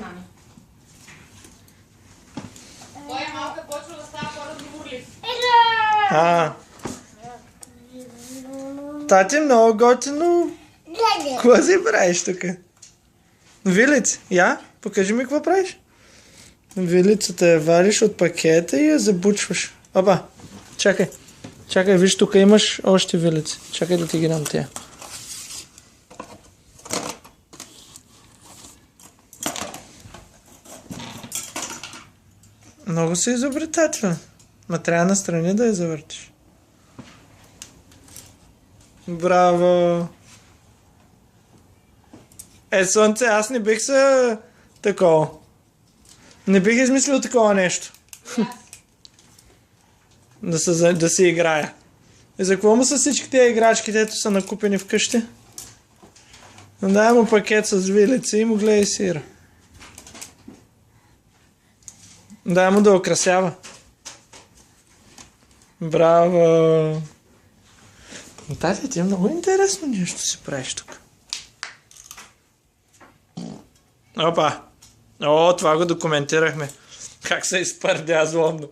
мами. Той е малко почва да става по-разговорлив. Тати, много готино. Какво си правиш тук? Вилица, я? Покажи ми какво правиш. Вилицата я вариш от пакета и я забучваш. Опа, чакай. Чакай, виж, тук имаш още вилици. Чакай да ти ги дам тия. Много си изобретателен. Ма трябва настрани да я завъртиш. Браво! Слънце, аз не бих се такова. Не бих измислил такова нещо. Да се играя. И за какво му са всички тези играчки, дето са накупени вкъщи? Дай му пакет с вилици и му гледай сира. Дай му да украсява. Браво! Тати, ти е много интересно нещо си правиш тук. Опа! О, това го документирахме. Как се изпърдя злобно.